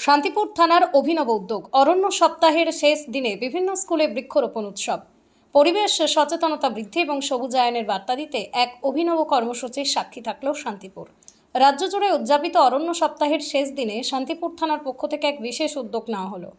শান্তিপুর থানার অভিনব উদ্যোগ অরণ্য সপ্তাহের শেষ দিনে বিভিন্ন স্কুলে বৃক্ষরোপণ উৎসব, পরিবেশ সচেতনতা বৃদ্ধি এবং সবুজায়নের বার্তা দিতে এক অভিনব কর্মসূচির সাক্ষী থাকল শান্তিপুর। রাজ্য জুড়ে উদযাপিত অরণ্য সপ্তাহের শেষ দিনে শান্তিপুর থানার পক্ষ থেকে এক বিশেষ উদ্যোগ নেওয়া হলো।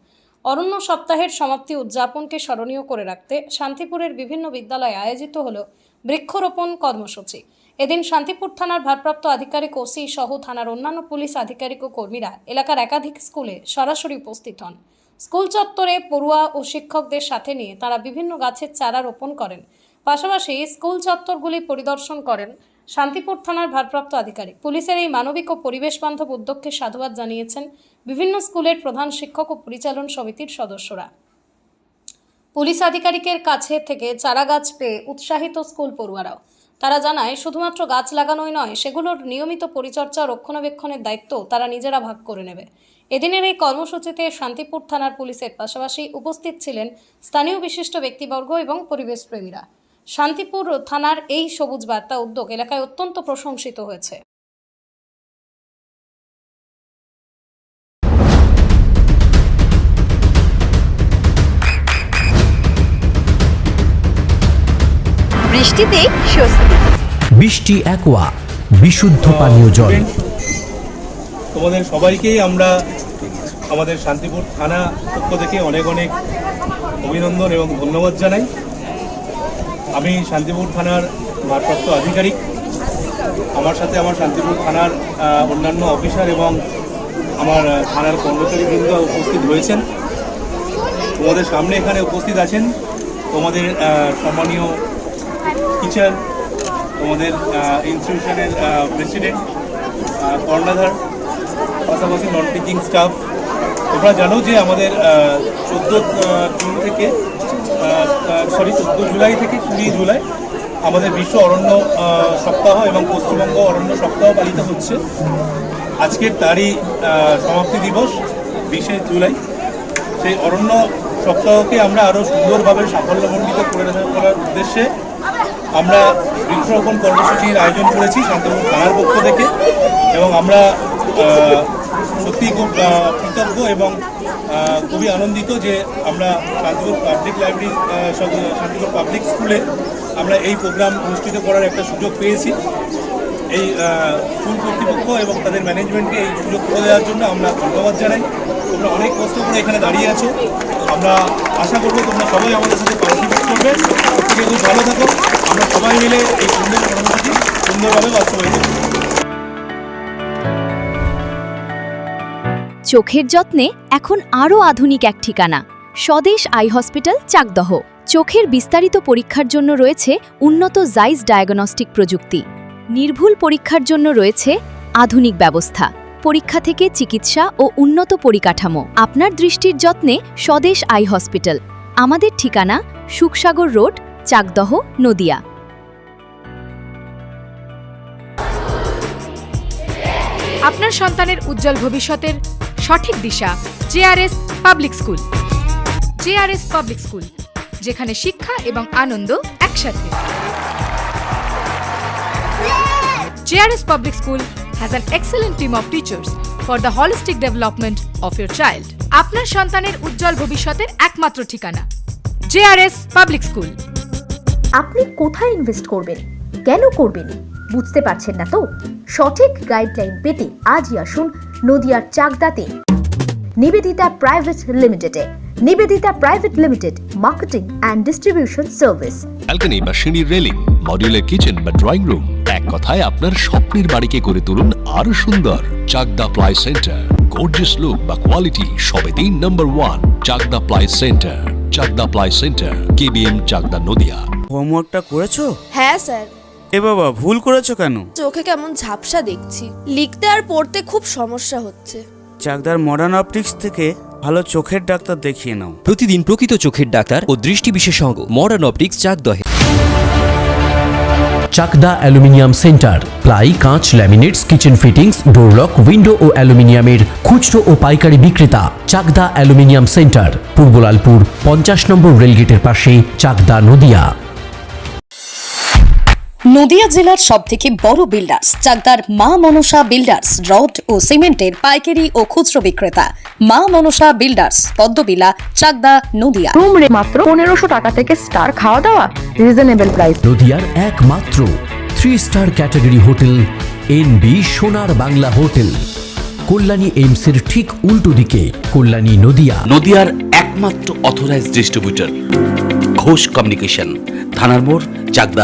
অরণ্য সপ্তাহের সমাপ্তি উদযাপনকে স্মরণীয় করে রাখতে শান্তিপুরের বিভিন্ন বিদ্যালয়ে আয়োজিত হলো বৃক্ষরোপণ কর্মসূচি। এদিন শান্তিপুর থানার ভারপ্রাপ্ত আধিকারিক ওসি সহ থানার অন্যান্য পুলিশ আধিকারিক ও কর্মীরা এলাকার একাধিক স্কুলে সরাসরি উপস্থিত হন। স্কুল চত্বরে পড়ুয়া ও শিক্ষকদের সাথে নিয়ে তারা বিভিন্ন গাছের চারা রোপণ করেন। পাশাপাশি স্কুল চত্বরগুলি পরিদর্শন করেন শান্তিপুর থানার ভারপ্রাপ্ত আধিকারিক। পুলিশের এই মানবিক ও পরিবেশ বান্ধব উদ্যোগকে সাধুবাদ জানিয়েছেন বিভিন্ন স্কুলের প্রধান শিক্ষক ও পরিচালন সমিতির সদস্যরা। পুলিশ আধিকারিকের কাছে থেকে চারা গাছ পেয়ে উৎসাহিত স্কুল পড়ুয়ারাও। তারা জানায়, শুধুমাত্র গাছ লাগানোই নয়, সেগুলোর নিয়মিত পরিচর্যা ও রক্ষণাবেক্ষণের দায়িত্ব তারা নিজেরা ভাগ করে নেবে। এদিনের এই কর্মসূচিতে শান্তিপুর থানার পুলিশের পাশাপাশি উপস্থিত ছিলেন স্থানীয় বিশিষ্ট ব্যক্তিবর্গ এবং পরিবেশ প্রেমীরা। শান্তিপুর থানার এই সবুজ বার্তা উদ্যোগ এলাকায় অত্যন্ত প্রশংসিত হয়েছে। বৃষ্টিতে স্বস্তি। বৃষ্টি অ্যাকোয়া বিশুদ্ধ পানীয় জল। তোমাদের সবাইকেই আমরা আমাদের শান্তিপুর থানা পক্ষ থেকে অনেক অনেক অভিনন্দন এবং ধন্যবাদ জানাই। আমি শান্তিপুর থানার ভারপ্রাপ্ত আধিকারিক, আমার সাথে আমার শান্তিপুর থানার অন্যান্য অফিসার এবং আমার থানার কর্মচারীবৃন্দ উপস্থিত হয়েছেন। তোমাদের সামনে এখানে উপস্থিত আছেন তোমাদের সম্মানীয় টিচার, তোমাদের ইনস্টিটিউশনের প্রেসিডেন্ট, কর্ণধার, পাশাপাশি নন টিচিং স্টাফ। তোমরা জানো যে আমাদের 14 জুলাই থেকে 20 জুলাই আমাদের বিশ্ব অরণ্য সপ্তাহ এবং পশ্চিমবঙ্গ অরণ্য সপ্তাহ পালিত হচ্ছে। আজকের তারই সমাপ্তি দিবস 20 জুলাই। সেই অরণ্য সপ্তাহকে আমরা আরও সুন্দরভাবে সাফল্যমণ্ডিত করে তোলার উদ্দেশ্যে আমরা বৃক্ষরোপণ কর্মসূচির আয়োজন করেছি শান্তিপুর থানার পক্ষ থেকে, এবং আমরা সত্যিই খুব কৃতজ্ঞ এবং খুবই আনন্দিত যে আমরা Shantipur public library Shantipur public স্কুলে আমরা এই প্রোগ্রাম অনুষ্ঠিত করার একটা সুযোগ পেয়েছি। এই স্কুল কর্তৃপক্ষ এবং তাদের ম্যানেজমেন্টকে এই সুযোগ করে দেওয়ার জন্য আমরা ধন্যবাদ জানাই। তোমরা অনেক কষ্ট করে এখানে দাঁড়িয়ে আছো, আমরা আশা করবো তোমরা সবাই আমাদের সাথে পার্টিসিপেট করবে। প্রত্যেকে খুব ভালো থাকো, আমরা সবাই মিলে এই সুন্দর কর্মসূচি সুন্দরভাবে বাস্তবায়িত করব। চোখের যত্নে এখন আরও আধুনিক এক ঠিকানা, স্বদেশ আই হসপিটাল, চাকদহ। চোখের বিস্তারিত পরীক্ষার জন্য রয়েছে উন্নত জাইস ডায়াগনস্টিক প্রযুক্তি। নির্ভুল পরীক্ষার জন্য রয়েছে আধুনিক ব্যবস্থা, পরীক্ষা থেকে চিকিৎসা ও উন্নত পরিকাঠামো। আপনার দৃষ্টির যত্নে স্বদেশ আই হসপিটাল। আমাদের ঠিকানা সুখসাগর রোড, চাকদহ, নদিয়া। আপনার সন্তানের উজ্জ্বল ভবিষ্যতের সঠিক দিশা JRS public school. JRS public school, যেখানে শিক্ষা এবং আনন্দ একসাথে। JRS public school has an excellent team of teachers for the holistic development of your child. আপনার সন্তানের উজ্জ্বল ভবিষ্যতের একমাত্র ঠিকানা জেআরএস পাবলিক স্কুল। আপনি কোথায় ইনভেস্ট করবেন, কেন করবেন, বুঝতে পারছেন না তো? সঠিক গাইডলাইন পেতে আজই আসুন নদিয়ার চাকদাতে নিবেদিতা প্রাইভেট লিমিটেডে। Nivedita private limited, marketing and distribution service. Balcony বা সিঁড়ির রেলিং, মডিউলার কিচেন বা ড্রয়িং রুম, এক কথায় আপনার স্বপ্নের বাড়িকে করে তুলুন আরো সুন্দর। Chakdaha ply centre, gorgeous look বা কোয়ালিটি সবেতেই number 1। Chakdaha ply centre, Chakdaha ply centre, KBM, Chakdaha, Nadia. হোমওয়ার্কটা করেছো? হ্যাঁ স্যার। এ বাবা, ভুল করেছো কেন? চোখে কেমন ঝাপসা দেখছি, লিখতে আর পড়তে খুব সমস্যা হচ্ছে। চাকদার মডার্ন অপটিক্স থেকে ভালো চোখের ডাক্তার দেখিয়ে নাও। প্রতিদিন প্রকৃত চোখের ডাক্তার ও দৃষ্টি বিশেষজ্ঞ মডার্ন অপটিক্স, চাকদহে। চাকদা অ্যালুমিনিয়াম সেন্টার, প্লাই, কাঁচ, laminates, kitchen fittings, door lock, window ও অ্যালুমিনিয়ামের খুচরো ও পাইকারি বিক্রেতা। Chakdaha aluminium centre, Purbalalpur 50 number রেলগেটের পাশে, চাকদা, নদিয়া। নদিয়া জেলার সবথেকে বড় বিল্ডার্স চাকদার মা মনসা বিল্ডার্স রড ও সিমেন্টের পাইকারি ও খুচরো বিক্রেতা মা মনসা বিল্ডার্স পদ্মবিলা চাকদা নদিয়া। রুম রে মাত্র 1500 টাকা থেকে স্টার, খাওয়া দাওয়া রিজনেবল প্রাইস। নদিয়ার একমাত্র 3-স্টার ক্যাটাগরি হোটেল এনবি সোনার বাংলা হোটেল, কল্যাণী এইমসের ঠিক উল্টো দিকে, কল্যাণী নদিয়া। নদিয়ার একমাত্র অথরাইজড ডিস্ট্রিবিউটর ঘোষ কমিউনিকেশন, থানার মোড়, চাকদা।